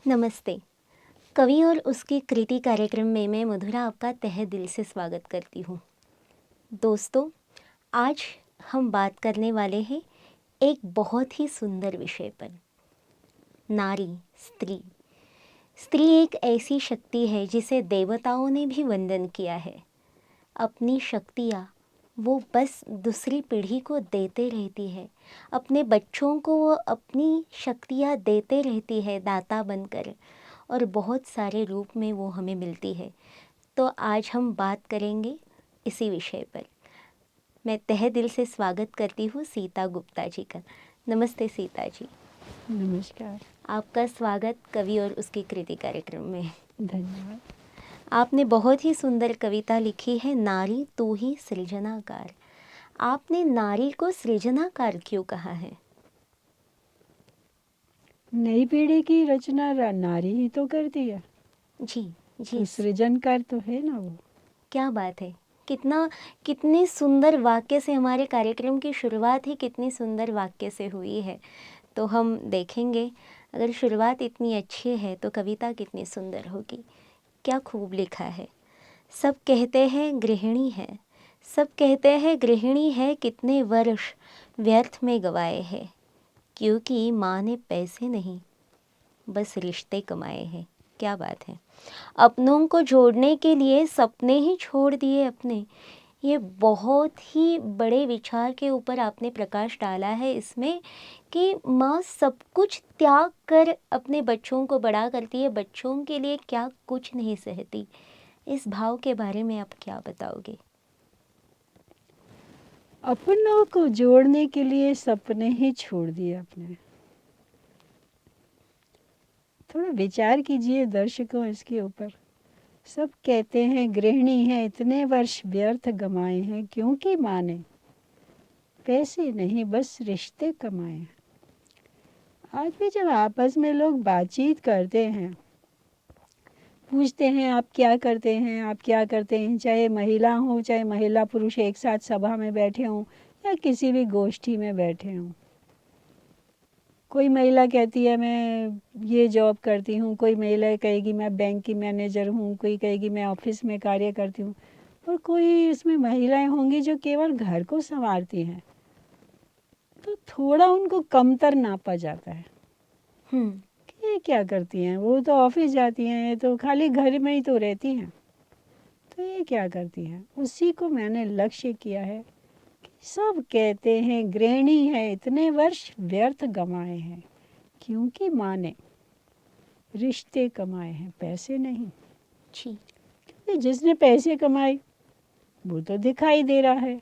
नमस्ते। कवि और उसकी कृति कार्यक्रम में मैं मधुरा आपका तहे दिल से स्वागत करती हूँ। दोस्तों, आज हम बात करने वाले हैं एक बहुत ही सुंदर विषय पर। नारी, स्त्री। स्त्री एक ऐसी शक्ति है जिसे देवताओं ने भी वंदन किया है। अपनी शक्तियाँ वो बस दूसरी पीढ़ी को देते रहती है। अपने बच्चों को वो अपनी शक्तियाँ देते रहती है, दाता बनकर, और बहुत सारे रूप में वो हमें मिलती है। तो आज हम बात करेंगे इसी विषय पर। मैं तहे दिल से स्वागत करती हूँ सीता गुप्ता जी का। नमस्ते सीता जी। नमस्कार। आपका स्वागत कवि और उसकी कृति कार्यक्रम में। धन्यवाद। आपने बहुत ही सुंदर कविता लिखी है, नारी तू ही सृजनाकार। आपने नारी को सृजनाकार क्यों कहा है? नई पीढ़ी की रचना नारी ही तो करती है, जी जी। तो सृजनकार तो है ना वो। क्या बात है। कितने सुंदर वाक्य से हमारे कार्यक्रम की शुरुआत ही कितनी सुंदर वाक्य से हुई है। तो हम देखेंगे, अगर शुरुआत इतनी अच्छी है तो कविता कितनी सुंदर होगी। क्या खूब लिखा है। सब कहते हैं गृहिणी है, सब कहते हैं गृहिणी है, कितने वर्ष व्यर्थ में गवाए हैं, क्योंकि माँ ने पैसे नहीं बस रिश्ते कमाए हैं। क्या बात है। अपनों को जोड़ने के लिए सपने ही छोड़ दिए अपने। ये बहुत ही बड़े विचार के ऊपर आपने प्रकाश डाला है इसमें, कि माँ सब कुछ त्याग कर अपने बच्चों को बड़ा करती है, बच्चों के लिए क्या कुछ नहीं सहती। इस भाव के बारे में आप क्या बताओगे? अपनों को जोड़ने के लिए सपने ही छोड़ दिए अपने। थोड़ा विचार कीजिए दर्शकों इसके ऊपर। सब कहते हैं गृहिणी है, इतने वर्ष व्यर्थ गमाए हैं, क्योंकि माँ ने पैसे नहीं बस रिश्ते कमाए हैं। आज भी जब आपस में लोग बातचीत करते हैं, पूछते हैं आप क्या करते हैं, आप क्या करते हैं, चाहे महिला हो चाहे महिला पुरुष एक साथ सभा में बैठे हों या किसी भी गोष्ठी में बैठे हों, कोई महिला कहती है मैं ये जॉब करती हूँ, कोई महिला कहेगी मैं बैंक की मैनेजर हूँ, कोई कहेगी मैं ऑफिस में कार्य करती हूँ, और कोई इसमें महिलाएं होंगी जो केवल घर को संवारती हैं, तो थोड़ा उनको कमतर नापा जाता है। ये क्या करती हैं, वो तो ऑफिस जाती हैं, ये तो खाली घर में ही तो रहती हैं, तो ये क्या करती हैं। उसी को मैंने लक्ष्य किया है कि सब कहते हैं गृहिणी है, इतने वर्ष व्यर्थ गंवाए हैं, क्योंकि माँ ने रिश्ते कमाए हैं, पैसे नहीं। जी। क्योंकि जिसने पैसे कमाए वो तो दिखाई दे रहा है,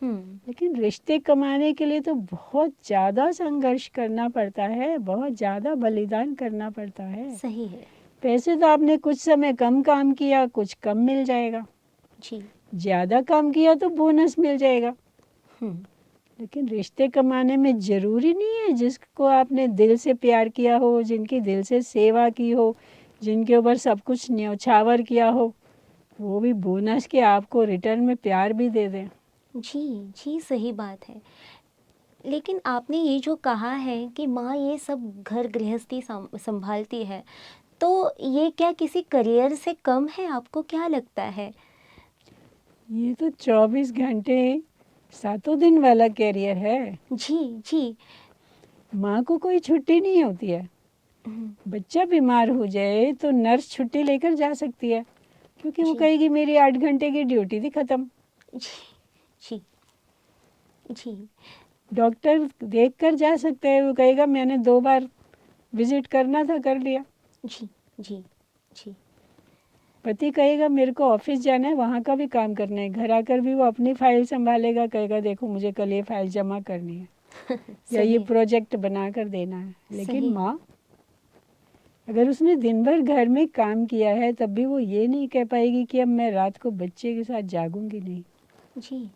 लेकिन रिश्ते कमाने के लिए तो बहुत ज़्यादा संघर्ष करना पड़ता है, बहुत ज़्यादा बलिदान करना पड़ता है। सही है। पैसे तो आपने कुछ समय कम काम किया, कुछ कम मिल जाएगा। जी। ज़्यादा काम किया तो बोनस मिल जाएगा। हम्म। लेकिन रिश्ते कमाने में ज़रूरी नहीं है जिसको आपने दिल से प्यार किया हो, जिनकी दिल से सेवा की हो, जिनके ऊपर सब कुछ न्यौछावर किया हो, वो भी बोनस के आपको रिटर्न में प्यार भी दे दें। जी जी, सही बात है। लेकिन आपने ये जो कहा है कि माँ ये सब घर गृहस्थी संभालती है, तो ये क्या किसी करियर से कम है? आपको क्या लगता है? ये तो 24 घंटे 7 दिन वाला कैरियर है। जी जी। माँ को कोई छुट्टी नहीं होती है। बच्चा बीमार हो जाए तो नर्स छुट्टी लेकर जा सकती है, क्योंकि वो जी कहेगी मेरी 8 घंटे की ड्यूटी थी ख़त्म। जी जी जी डॉक्टर देख कर जा सकते हैं, वो कहेगा मैंने 2 बार विजिट करना था, कर लिया। जी जी जी पति कहेगा मेरे को ऑफिस जाना है, वहाँ का भी काम करना है, घर आकर भी वो अपनी फाइल संभालेगा, कहेगा देखो मुझे कल ये फाइल जमा करनी है या ये सही प्रोजेक्ट बना कर देना है। लेकिन सही। माँ, अगर उसने दिन भर घर में काम किया है तब भी वो ये नहीं कह पाएगी कि अब मैं रात को बच्चे के साथ जागूंगी नहीं। जी,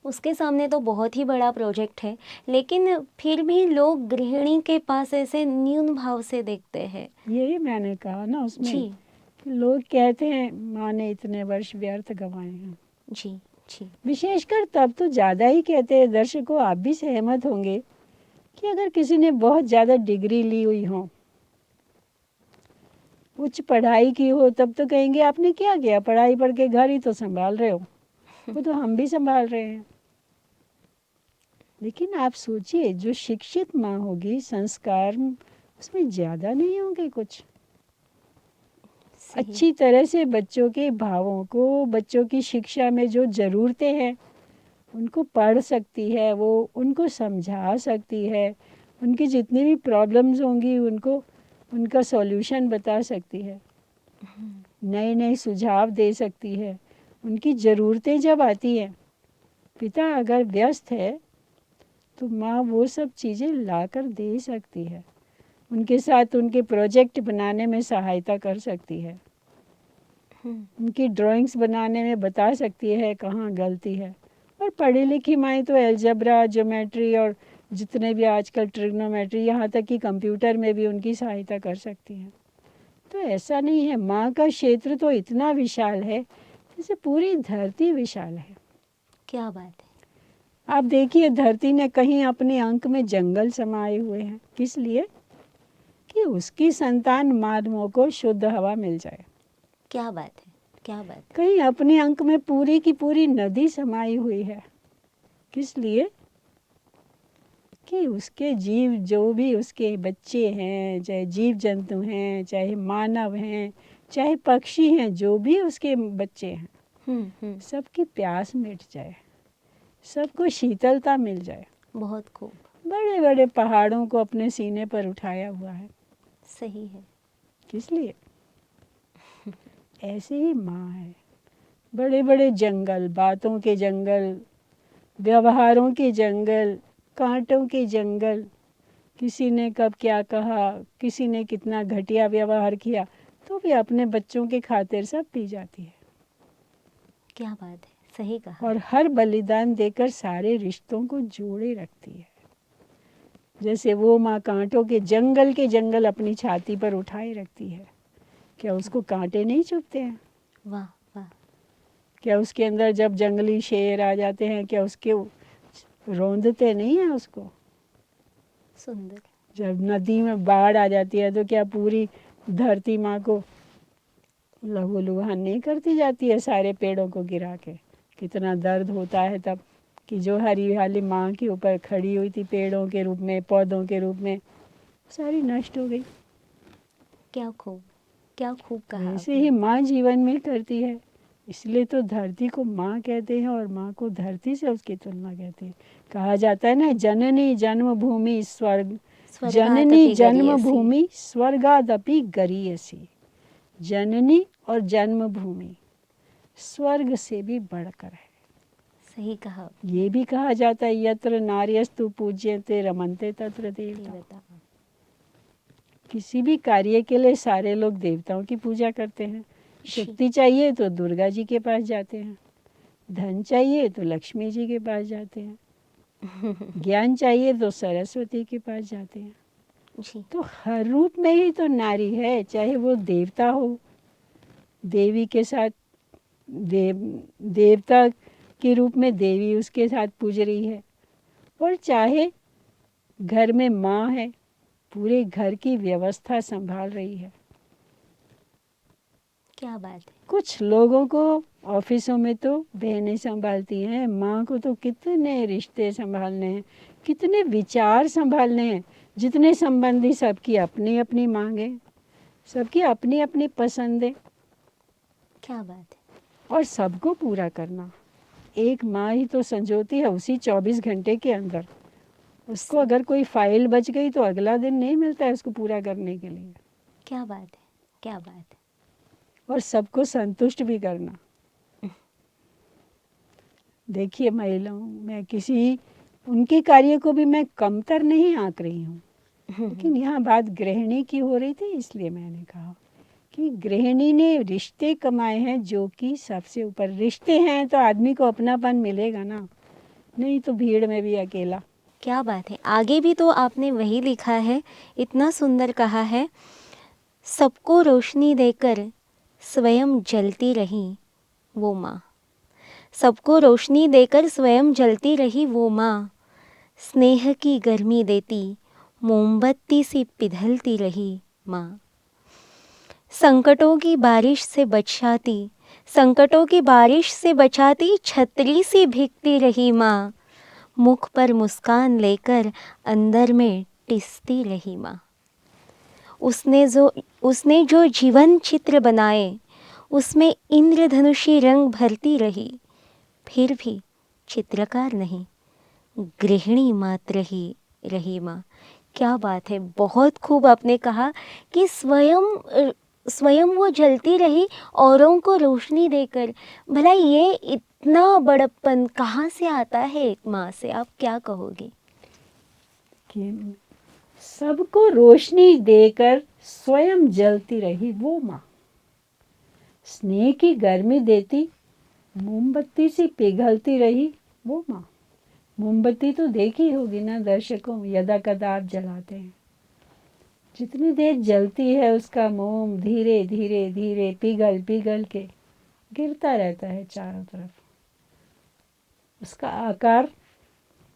उसके सामने तो बहुत ही बड़ा प्रोजेक्ट है, लेकिन फिर भी लोग गृहिणी के पास ऐसे न्यून भाव से देखते हैं। यही मैंने कहा ना उसमें, जी कि लोग कहते हैं माँ ने इतने वर्ष व्यर्थ गंवाए हैं। जी जी विशेषकर तब तो ज़्यादा ही कहते हैं। दर्शकों, आप भी सहमत होंगे कि अगर किसी ने बहुत ज़्यादा डिग्री ली हुई हो उच्च पढ़ाई की हो तब तो कहेंगे आपने क्या किया, पढ़ाई पढ़ के घर ही तो संभाल रहे हो। वो तो हम भी संभाल रहे हैं। लेकिन आप सोचिए, जो शिक्षित माँ होगी, संस्कार उसमें ज़्यादा नहीं होंगे कुछ। सही। अच्छी तरह से बच्चों के भावों को, बच्चों की शिक्षा में जो ज़रूरतें हैं उनको पढ़ सकती है, वो उनको समझा सकती है, उनकी जितनी भी प्रॉब्लम्स होंगी उनको उनका सॉल्यूशन बता सकती है, नए नए सुझाव दे सकती है। उनकी ज़रूरतें जब आती हैं, पिता अगर व्यस्त है तो माँ वो सब चीज़ें ला कर दे सकती है, उनके साथ उनके प्रोजेक्ट बनाने में सहायता कर सकती है, उनकी ड्राइंग्स बनाने में बता सकती है कहाँ गलती है। और पढ़ी लिखी माएँ तो अलजेब्रा, ज्योमेट्री और जितने भी आजकल ट्रिग्नोमेट्री, यहाँ तक कि कंप्यूटर में भी उनकी सहायता कर सकती हैं। तो ऐसा नहीं है, माँ का क्षेत्र तो इतना विशाल है जैसे पूरी धरती विशाल है। क्या बात है। आप देखिए, धरती ने कहीं अपने अंक में जंगल समाये हुए हैं। किस लिए? कि उसकी संतान मानवों को शुद्ध हवा मिल जाए। क्या बात है, क्या बात है। कहीं अपने अंक में पूरी की पूरी नदी समाई हुई है। किस लिए? कि उसके जीव, जो भी उसके बच्चे हैं, चाहे जीव जंतु हैं, चाहे मानव हैं, चाहे पक्षी हैं, जो भी उसके बच्चे हैं, सबकी प्यास मिट जाए, सबको शीतलता मिल जाए। बहुत खूब। बड़े बड़े पहाड़ों को अपने सीने पर उठाया हुआ है। सही है। किस लिए? ऐसे ही माँ है। बड़े बड़े जंगल, बातों के जंगल, व्यवहारों के जंगल, कांटों के जंगल, किसी ने कब क्या कहा, किसी ने कितना घटिया व्यवहार किया, तो भी अपने बच्चों के खातिर सब पी जाती है। क्या बात है, सही कहा। और हर बलिदान देकर सारे रिश्तों को जोड़े रखती है। जैसे वो माँ कांटों के जंगल अपनी छाती पर उठाए रखती है, क्या उसको कांटे नहीं चुभते हैं? वाह वाह। क्या उसके अंदर जब जंगली शेर आ जाते हैं, क्या उसके रौंदते नहीं हैं उसको? सुंदर। जब नदी में बाढ़ आ जाती है तो क्या पूरी धरती माँ को लहूलुहान नहीं करती जाती है सारे पेड़ों को गिरा के? कितना दर्द होता है तब कि जो हरियाली माँ के ऊपर खड़ी हुई थी पेड़ों के रूप में, पौधों के रूप में, सारी नष्ट हो गई। क्या खूब, क्या खूब कहा ऐसे आपने। ही माँ जीवन में करती है, इसलिए तो धरती को माँ कहते हैं और माँ को धरती से उसकी तुलना कहते हैं। कहा जाता है ना, जननी जन्मभूमि स्वर्ग, जननी स्वर्गादपि गरीयसी। जन्मभूमि स्वर्गादपि गरीयसी। जननी और जन्मभूमि स्वर्ग से भी बढ़कर है। सही कहा। ये भी कहा जाता है, यत्र नार्यस्तु पूज्यते रमन्ते तत्र देवता। देवता। किसी भी कार्य के लिए सारे लोग देवताओं की पूजा करते हैं। शक्ति चाहिए तो दुर्गा जी के पास जाते हैं, धन चाहिए तो लक्ष्मी जी के पास जाते हैं, ज्ञान चाहिए तो सरस्वती के पास जाते हैं। जी। तो हर रूप में ही तो नारी है, चाहे वो देवता हो, देवी के साथ देवता के रूप में देवी उसके साथ पूज रही है, और चाहे घर में माँ है, पूरे घर की व्यवस्था संभाल रही है। क्या बात है। कुछ लोगों को ऑफिसों में तो बहनें संभालती हैं, माँ को तो कितने रिश्ते संभालने हैं, कितने विचार संभालने हैं, जितने संबंधी सबकी अपनी अपनी मांगे, सबकी अपनी अपनी पसंदें, क्या बात है। और सबको पूरा करना। एक माँ ही तो संजोती है उसी 24 घंटे के अंदर। उसको अगर कोई फाइल बच गई तो अगला दिन नहीं मिलता है उसको पूरा करने के लिए। क्या बात है, क्या बात है। और सबको संतुष्ट भी करना। देखिए महिलाओं, मैं किसी उनके कार्य को भी मैं कमतर नहीं आंक रही हूँ, लेकिन यहाँ बात गृहिणी की हो रही थी, इसलिए मैंने कहा कि गृहिणी ने रिश्ते कमाए हैं, जो कि सबसे ऊपर रिश्ते हैं तो आदमी को अपनापन मिलेगा ना, नहीं तो भीड़ में भी अकेला। क्या बात है। आगे भी तो आपने वही लिखा है, इतना सुंदर कहा है, सबको रोशनी देकर स्वयं जलती रही वो माँ। सबको रोशनी देकर स्वयं जलती रही वो माँ, स्नेह की गर्मी देती मोमबत्ती सी पिघलती रही माँ। संकटों की बारिश से बचाती, संकटों की बारिश से बचाती, छतरी सी भीगती रही माँ, मुख पर मुस्कान लेकर अंदर में टिसती रही माँ। उसने जो जीवन चित्र बनाए, उसमें इंद्रधनुषी रंग भरती रही, फिर भी चित्रकार नहीं, गृहिणी मात्र ही रही माँ। क्या बात है, बहुत खूब आपने कहा कि स्वयं वो जलती रही औरों को रोशनी देकर। भला ये इतना बड़प्पन कहाँ से आता है एक माँ से, आप क्या कहोगे? कि सबको रोशनी देकर स्वयं जलती रही वो माँ, स्नेह की गर्मी देती, मोमबत्ती सी पिघलती रही वो माँ। मोमबत्ती तो देखी होगी ना दर्शकों, यदा कदा आप जलाते हैं, जितनी देर जलती है उसका मोम धीरे धीरे धीरे पिघल पिघल के गिरता रहता है चारों तरफ, उसका आकार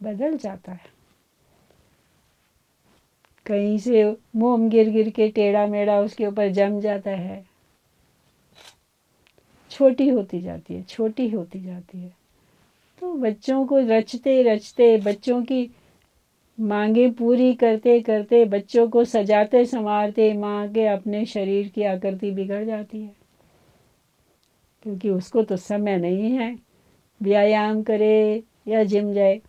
बदल जाता है। कहीं से मोम गिर गिर के टेढ़ा मेढ़ा उसके ऊपर जम जाता है, छोटी होती जाती है, छोटी होती जाती है। तो बच्चों को रचते रचते, बच्चों की मांगे पूरी करते करते, बच्चों को सजाते संवारते माँ के अपने शरीर की आकृति बिगड़ जाती है, क्योंकि उसको तो समय नहीं है व्यायाम करे या जिम जाए,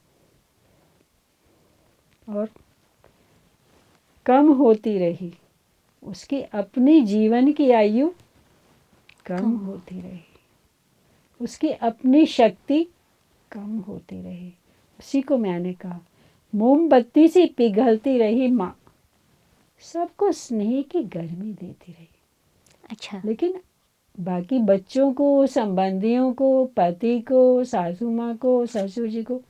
और कम होती रही उसकी अपनी जीवन की आयु, कम होती रही उसकी अपनी शक्ति, कम होती रही। उसी को मैंने कहा मोमबत्ती सी पिघलती रही माँ, सबको स्नेह की गर्मी देती रही। अच्छा, लेकिन बाकी बच्चों को, संबंधियों को, पति को, सासू माँ को, ससुर जी को,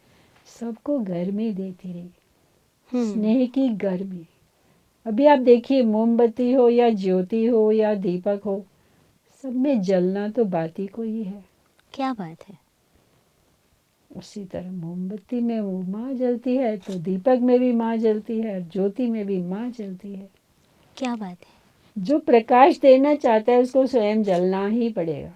सबको गर्मी देती रही, स्नेह की गर्मी। अभी आप देखिए, मोमबत्ती हो या ज्योति हो या दीपक हो, सब में जलना तो बाती को ही है। क्या बात है। उसी तरह मोमबत्ती में वो माँ जलती है तो दीपक में भी माँ जलती है, ज्योति में भी माँ जलती है। क्या बात है। जो प्रकाश देना चाहता है उसको स्वयं जलना ही पड़ेगा।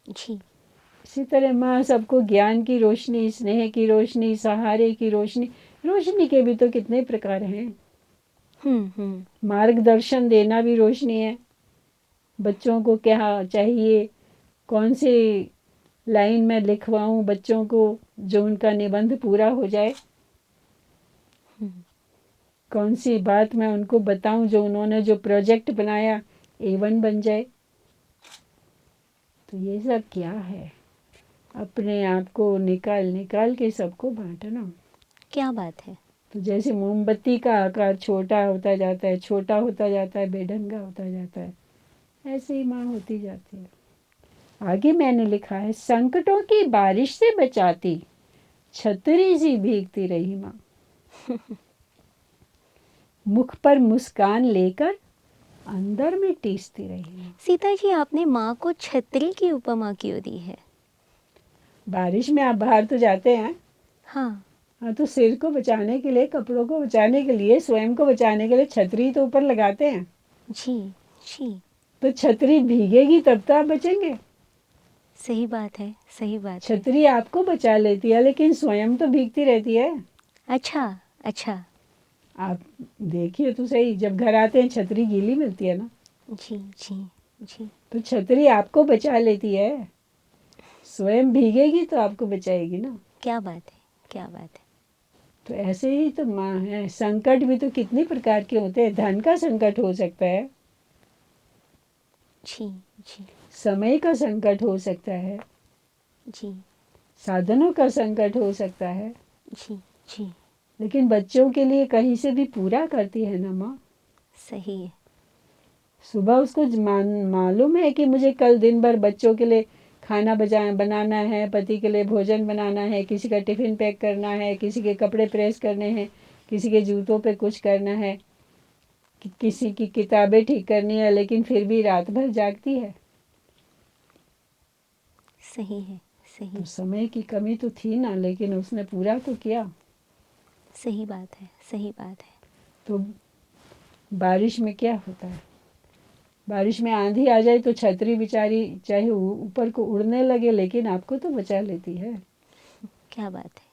जी। इसी तरह माँ सबको ज्ञान की रोशनी, स्नेह की रोशनी, सहारे की रोशनी, रोशनी के भी तो कितने प्रकार हैं। मार्गदर्शन देना भी रोशनी है। बच्चों को क्या चाहिए, कौन सी लाइन में लिखवाऊं बच्चों को जो उनका निबंध पूरा हो जाए, कौन सी बात मैं उनको बताऊं जो उन्होंने जो प्रोजेक्ट बनाया A1 बन जाए। तो ये सब क्या है, अपने आप को निकाल निकाल के सबको बांटना। क्या बात है। तो जैसे मोमबत्ती का आकार छोटा होता जाता है, छोटा होता जाता है, बेढंगा होता जाता है, ऐसे ही माँ होती जाती है। आगे मैंने लिखा है, संकटों की बारिश से बचाती, छतरी सी भीगती रही माँ, मुख पर मुस्कान लेकर अंदर में टीसती रही माँ। सीता जी, आपने माँ को छतरी की उपमा क्यों दी है? बारिश में आप बाहर तो जाते हैं, हाँ। हाँ, तो सिर को बचाने के लिए, कपड़ों को बचाने के लिए, स्वयं को बचाने के लिए छतरी तो ऊपर लगाते हैं। जी। जी। तो छतरी भीगेगी तब तो आप बचेंगे। सही बात है, सही बात है। छतरी आपको बचा लेती है लेकिन स्वयं तो भीगती रहती है। अच्छा। अच्छा। आप देखिए तो सही, जब घर आते हैं छतरी गीली मिलती है ना, जी। जी। जी। तो छतरी आपको बचा लेती है, स्वयं भीगेगी तो आपको बचाएगी ना। क्या बात है, क्या बात है। तो ऐसे ही तो माँ है। संकट भी तो कितने प्रकार के होते हैं। धन का संकट हो सकता है, जी। जी। समय का संकट हो सकता है, जी। साधनों का संकट हो सकता है, जी। जी। लेकिन बच्चों के लिए कहीं से भी पूरा करती है ना माँ। सही है। सुबह उसको मालूम है कि मुझे कल दिन भर बच्चों के लिए खाना बनाना है, पति के लिए भोजन बनाना है, किसी का टिफिन पैक करना है, किसी के कपड़े प्रेस करने हैं, किसी के जूतों पे कुछ करना है, किसी की किताबें ठीक करनी है, लेकिन फिर भी रात भर जागती है। सही है। सही। तो समय की कमी तो थी ना, लेकिन उसने पूरा तो किया। सही बात है, सही बात है। तो बारिश में क्या होता है, बारिश में आंधी आ जाए तो छतरी बेचारी चाहे ऊपर को उड़ने लगे लेकिन आपको तो बचा लेती है। क्या बात है।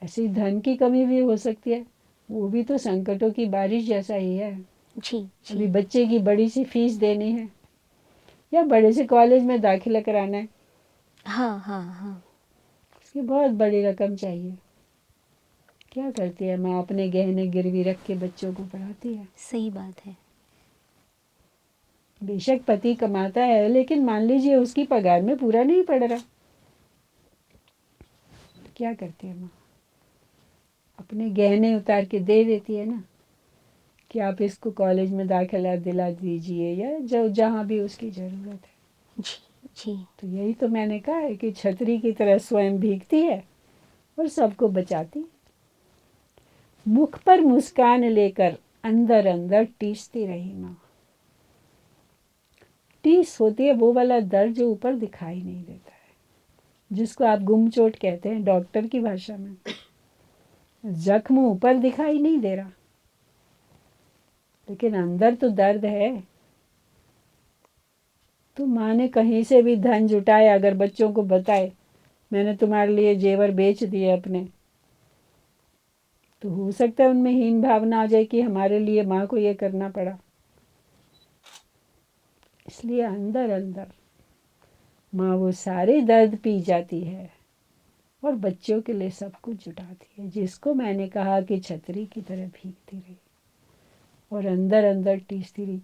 ऐसी धन की कमी भी हो सकती है, वो भी तो संकटों की बारिश जैसा ही है। जी अभी जी। बच्चे की बड़ी सी फीस देनी है या बड़े से कॉलेज में दाखिला कराना है, हाँ हाँ हाँ। उसकी बहुत बड़ी रकम चाहिए। क्या करती है माँ, अपने गहने गिरवी रख के बच्चों को पढ़ाती है। सही बात है। बेशक पति कमाता है लेकिन मान लीजिए उसकी पगार में पूरा नहीं पड़ रहा, क्या करती है माँ, अपने गहने उतार के दे देती है ना कि आप इसको कॉलेज में दाखिला दिला दीजिए या जो जहाँ भी उसकी ज़रूरत है। जी जी। तो यही तो मैंने कहा है कि छतरी की तरह स्वयं भीगती है और सबको बचाती। मुख पर मुस्कान लेकर अंदर अंदर टीसती रही माँ। टीस होती है वो वाला दर्द जो ऊपर दिखाई नहीं देता है, जिसको आप गुमचोट कहते हैं डॉक्टर की भाषा में। जख्म ऊपर दिखाई नहीं दे रहा लेकिन अंदर तो दर्द है। तो माँ ने कहीं से भी धन जुटाए, अगर बच्चों को बताए मैंने तुम्हारे लिए जेवर बेच दिए अपने, तो हो सकता है उनमें हीन भावना आ जाए कि हमारे लिए माँ को ये करना पड़ा। इसलिए अंदर अंदर माँ वो सारे दर्द पी जाती है और बच्चों के लिए सब कुछ जुटाती है, जिसको मैंने कहा कि छतरी की तरह भीगती रही और अंदर अंदर टीसती रही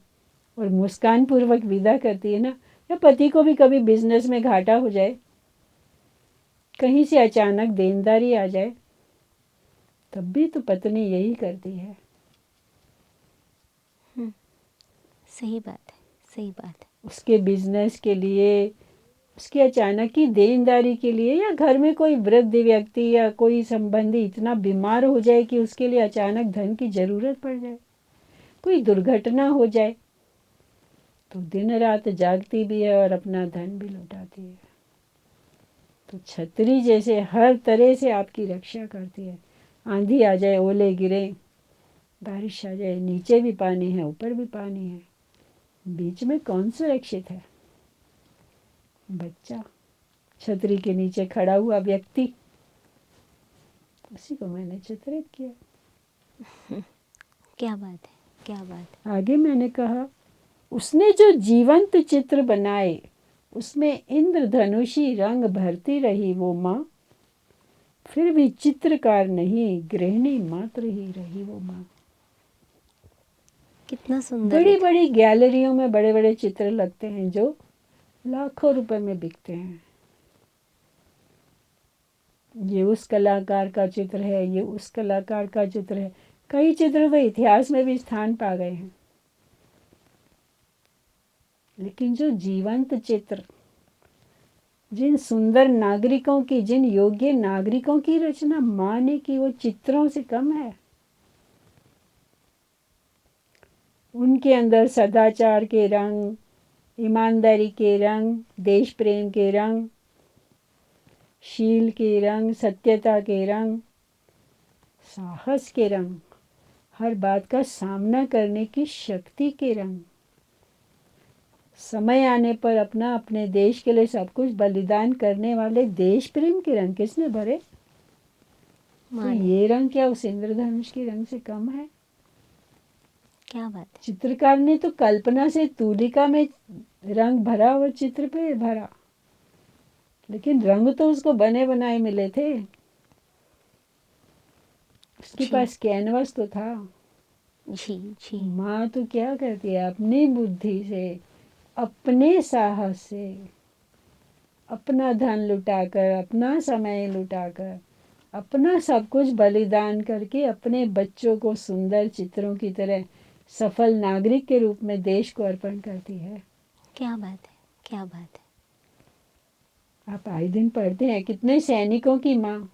और मुस्कान पूर्वक विदा करती है ना। या पति को भी कभी बिजनेस में घाटा हो जाए, कहीं से अचानक देनदारी आ जाए, तब भी तो पत्नी यही करती है। सही बात है। सही बात है। उसके बिजनेस के लिए, उसकी अचानक की देनदारी के लिए, या घर में कोई वृद्ध व्यक्ति या कोई संबंधी इतना बीमार हो जाए कि उसके लिए अचानक धन की जरूरत पड़ जाए, कोई दुर्घटना हो जाए, तो दिन रात जागती भी है और अपना धन भी लौटाती है। तो छतरी जैसे हर तरह से आपकी रक्षा करती है। आंधी आ जाए, ओले गिरे, बारिश आ जाए, नीचे भी पानी है ऊपर भी पानी है, बीच में कौन सुरक्षित है? बच्चा, छतरी के नीचे खड़ा हुआ व्यक्ति, उसी को मैंने चित्रित किया। क्या बात है। क्या बात है। आगे मैंने कहा, उसने जो जीवंत चित्र बनाए उसमें इंद्रधनुषी रंग भरती रही वो माँ, फिर भी चित्रकार नहीं गृहिणी मात्र ही रही वो माँ। कितना सुंदर बड़ी लिखा। बड़ी गैलरियों में बड़े बड़े चित्र लगते हैं जो लाखों रुपए में बिकते हैं। ये उस कलाकार का चित्र है, ये उस कलाकार का चित्र है। कई चित्र तो इतिहास में भी स्थान पा गए हैं, लेकिन जो जीवंत चित्र, जिन सुंदर नागरिकों की, जिन योग्य नागरिकों की रचना माँ ने की, वो चित्रों से कम है। उनके अंदर सदाचार के रंग, ईमानदारी के रंग, देश प्रेम के रंग, शील के रंग, सत्यता के रंग, साहस के रंग, हर बात का सामना करने की शक्ति के रंग, समय आने पर अपना अपने देश के लिए सब कुछ बलिदान करने वाले देश प्रेम के रंग किसने भरे? तो माँ ने। ये रंग क्या उस इंद्रधनुष के रंग से कम है? क्या बात है। चित्रकार ने तो कल्पना से तूलिका में रंग भरा और चित्र पे भरा, लेकिन रंग तो उसको बने बनाए मिले थे। उसके जी पास कैनवस तो था। जी जी। माँ तो क्या करती है, अपनी बुद्धि से, अपने साहस से, अपना धन लुटाकर, अपना समय लुटाकर, अपना सब कुछ बलिदान करके अपने बच्चों को सुंदर चित्रों की तरह सफल नागरिक के रूप में देश को अर्पण करती है। क्या बात है। क्या बात है। आप आए दिन पढ़ते हैं कितने सैनिकों की माँ,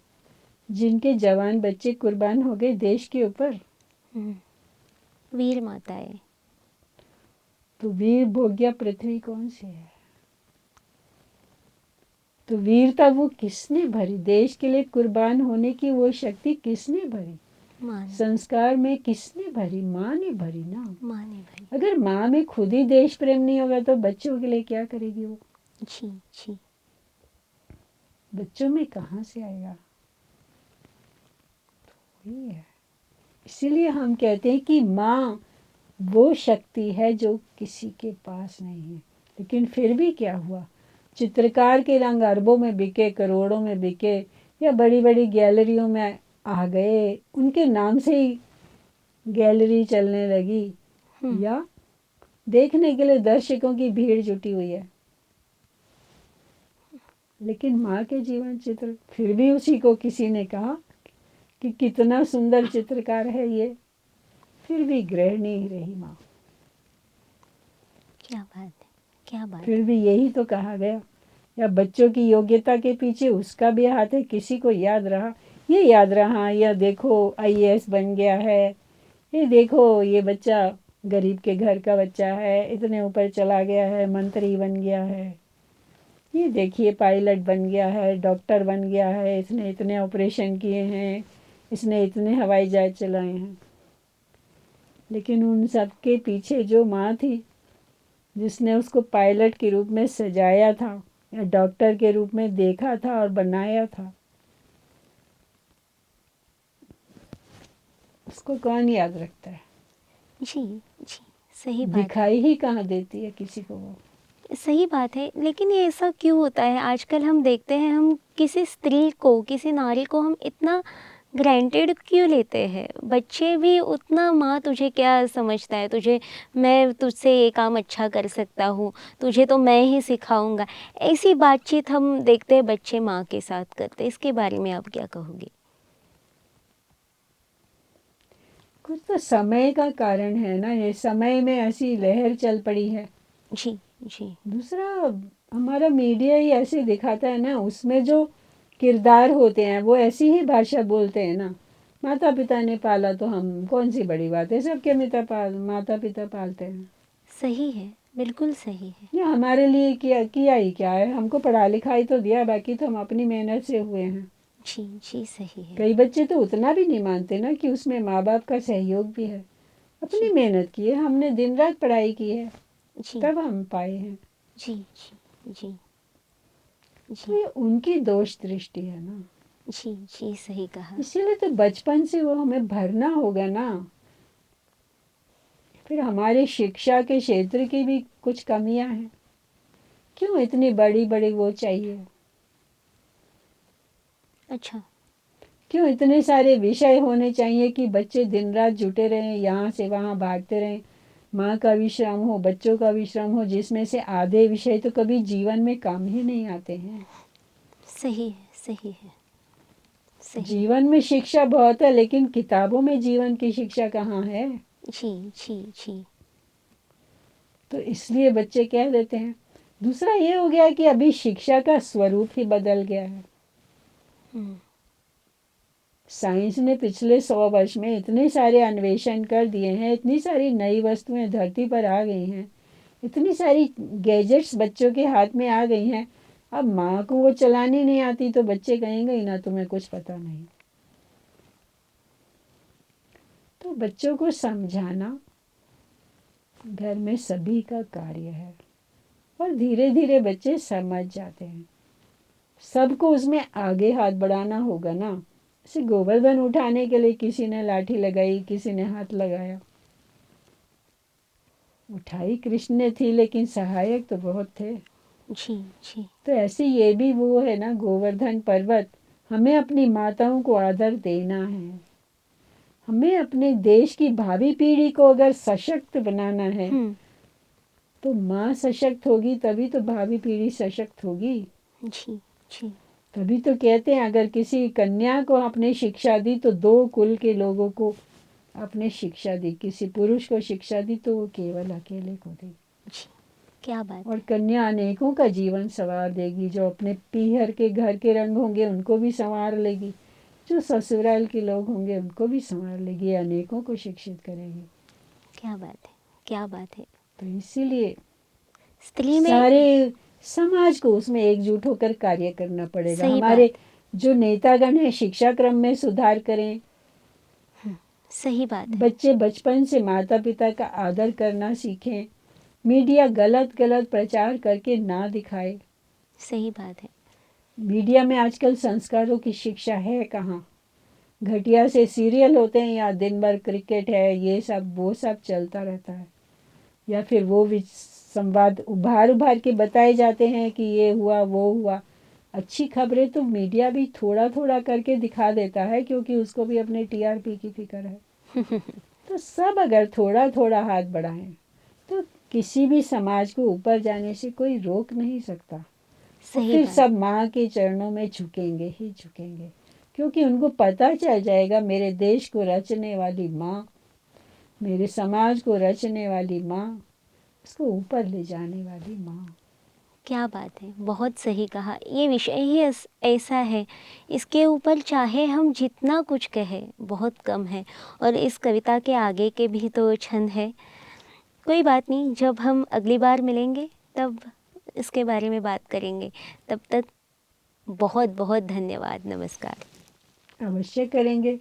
जिनके जवान बच्चे कुर्बान हो गए देश के ऊपर। वीर माताएं। तो वीर भोग्या पृथ्वी कौन सी है? तो वीरता वो किसने भरी? देश के लिए कुर्बान होने की वो शक्ति किसने भरी? माँ ने संस्कार में किसने भरी? माँ ने भरी ना। माँ ने भरी। अगर माँ में खुद ही देश प्रेम नहीं होगा तो बच्चों के लिए क्या करेगी वो? जी जी। बच्चों में कहाँ से आएगा? वही है। इसीलिए हम कहते हैं कि माँ वो शक्ति है जो किसी के पास नहीं है। लेकिन फिर भी क्या हुआ? चित्रकार के रंग अरबों में बिके, करोड़ों में बिके, या बड़ी बड़ी गैलरियों में आ गए, उनके नाम से ही गैलरी चलने लगी, या देखने के लिए दर्शकों की भीड़ जुटी हुई है। लेकिन माँ के जीवन चित्र, फिर भी उसी को किसी ने कहा कि कितना सुंदर चित्रकार है ये, फिर भी गृहिणी ही रही माँ। क्या बात है, क्या बात फिर भी यही तो कहा गया, या बच्चों की योग्यता के पीछे उसका भी हाथ है। किसी को याद रहा, ये याद रहा, या देखो आईएएस बन गया है, ये देखो ये बच्चा गरीब के घर का बच्चा है, इतने ऊपर चला गया है, मंत्री बन गया है, ये देखिए पायलट बन गया है, डॉक्टर बन गया है, इसने इतने ऑपरेशन किए हैं, इसने इतने हवाई जहाज चलाए हैं। लेकिन उन सब के पीछे जो माँ थी, जिसने उसको पायलट के रूप में सजाया था या डॉक्टर के रूप में देखा था और बनाया था, उसको कौन याद रखता है? जी जी, सही बात है, दिखाई ही कहाँ देती है किसी को वो। सही बात है। लेकिन ये ऐसा क्यों होता है? आजकल हम देखते हैं, हम किसी स्त्री को, किसी नारी को हम इतना ग्रांटेड क्यों लेते हैं? बच्चे भी उतना, माँ तुझे क्या समझता है, तुझे, मैं तुझसे ये काम अच्छा कर सकता हूँ, तुझे तो मैं ही सिखाऊंगा, ऐसी बातचीत हम देखते हैं बच्चे माँ के साथ करते हैं। इसके बारे में आप क्या कहोगे? कुछ तो समय का कारण है ना, ये समय में ऐसी लहर चल पड़ी है। जी जी। दूसरा, हमारा मीडिया ही ऐसे दिखाता है ना, उसमें जो किरदार होते हैं वो ऐसी ही भाषा बोलते हैं ना। माता पिता ने पाला तो हम, कौन सी बड़ी बात है, सबके माता पिता पालते हैं। सही है, बिल्कुल सही है। ये हमारे लिए किया किया ही क्या है? हमको पढ़ा लिखाई तो दिया, बाकी तो हम अपनी मेहनत से हुए हैं। जी जी, सही है। कई बच्चे तो उतना भी नहीं मानते ना कि उसमें माँ बाप का सहयोग भी है। अपनी जी मेहनत की है, हमने दिन रात पढ़ाई की है, जी तब हम पाए हैं। जी जी जी तो जी ये उनकी दोष दृष्टि है ना। जी जी, सही कहा। इसीलिए तो बचपन से वो हमें भरना होगा ना। फिर हमारी शिक्षा के क्षेत्र की भी कुछ कमियां हैं। क्यों इतनी बड़ी बड़ी वो चाहिए? अच्छा। क्यों इतने सारे विषय होने चाहिए कि बच्चे दिन रात जुटे रहें, यहाँ से वहाँ भागते रहें? माँ का भी श्रम हो, बच्चों का भी श्रम हो, जिसमें से आधे विषय तो कभी जीवन में काम ही नहीं आते हैं। सही है, सही है, सही है। जीवन में शिक्षा बहुत है, लेकिन किताबों में जीवन की शिक्षा कहाँ है? जी जी जी। तो इसलिए बच्चे कह देते हैं। दूसरा ये हो गया कि अभी शिक्षा का स्वरूप ही बदल गया है। हम्म, साइंस ने पिछले 100 वर्ष में इतने सारे अन्वेषण कर दिए हैं, इतनी सारी नई वस्तुएं धरती पर आ गई हैं, इतनी सारी गैजेट्स बच्चों के हाथ में आ गई हैं। अब माँ को वो चलानी नहीं आती तो बच्चे कहेंगे ही ना तुम्हें कुछ पता नहीं। तो बच्चों को समझाना घर में सभी का कार्य है, और धीरे धीरे बच्चे समझ जाते हैं। सबको उसमें आगे हाथ बढ़ाना होगा ना। जैसे गोवर्धन उठाने के लिए किसी ने लाठी लगाई, किसी ने हाथ लगाया, उठाई कृष्ण ने थी, लेकिन सहायक तो बहुत थे। जी जी तो ऐसे ये भी वो है ना, गोवर्धन पर्वत। हमें अपनी माताओं को आदर देना है। हमें अपने देश की भावी पीढ़ी को अगर सशक्त बनाना है, हम्म, तो माँ सशक्त होगी तभी तो भावी पीढ़ी सशक्त होगी। जी जी तभी तो कहते हैं, अगर किसी कन्या को आपने शिक्षा दी तो 2 कुल के लोगों को आपने शिक्षा दी। किसी पुरुष को शिक्षा दी तो वो केवल अकेले को दी। जी, क्या बात और है। कन्या अनेकों का जीवन संवार देगी। जो अपने पीहर के घर के रंग होंगे उनको भी संवार लेगी, जो ससुराल के लोग होंगे उनको भी संवार लेगी, अनेकों को शिक्षित करेगी। क्या बात है, क्या बात है। तो इसीलिए स्त्री में, सारे समाज को उसमें एकजुट होकर कार्य करना पड़ेगा। सही हमारे बात। जो नेतागण हैं शिक्षा क्रम में सुधार करें, सही बात है। बच्चे बचपन से माता पिता का आदर करना सीखें। मीडिया गलत गलत प्रचार करके ना दिखाए। सही बात है। मीडिया में आजकल संस्कारों की शिक्षा है कहाँ। घटिया से सीरियल होते हैं या दिन भर क्रिकेट है, ये सब वो सब चलता रहता है। या फिर वो भी संवाद उभार उभार के बताए जाते हैं कि ये हुआ वो हुआ। अच्छी खबरें तो मीडिया भी थोड़ा थोड़ा करके दिखा देता है, क्योंकि उसको भी अपने टीआरपी की फिक्र है। तो सब अगर थोड़ा थोड़ा हाथ बढ़ाएं तो किसी भी समाज को ऊपर जाने से कोई रोक नहीं सकता। और सही फिर बात। सब माँ के चरणों में झुकेंगे ही झुकेंगे, क्योंकि उनको पता चल जाएगा मेरे देश को रचने वाली माँ, मेरे समाज को रचने वाली माँ, उसको ऊपर ले जाने वाली माँ। क्या बात है, बहुत सही कहा। ये विषय ही ऐसा है, इसके ऊपर चाहे हम जितना कुछ कहें बहुत कम है। और इस कविता के आगे के भी तो छंद है। कोई बात नहीं, जब हम अगली बार मिलेंगे तब इसके बारे में बात करेंगे। तब तक बहुत बहुत धन्यवाद। नमस्कार। अवश्य करेंगे,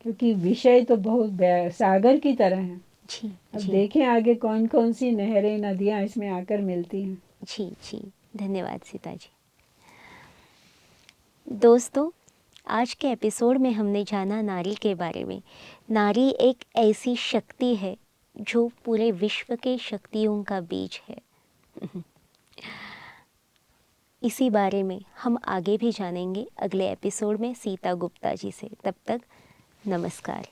क्योंकि विषय तो बहुत सागर की तरह है। जी अब जी देखें आगे कौन कौन सी नहरें नदियाँ इसमें आकर मिलती हैं। जी जी। धन्यवाद सीता जी। दोस्तों, आज के एपिसोड में हमने जाना नारी के बारे में। नारी एक ऐसी शक्ति है जो पूरे विश्व के शक्तियों का बीज है। इसी बारे में हम आगे भी जानेंगे अगले एपिसोड में सीता गुप्ता जी से। तब तक नमस्कार।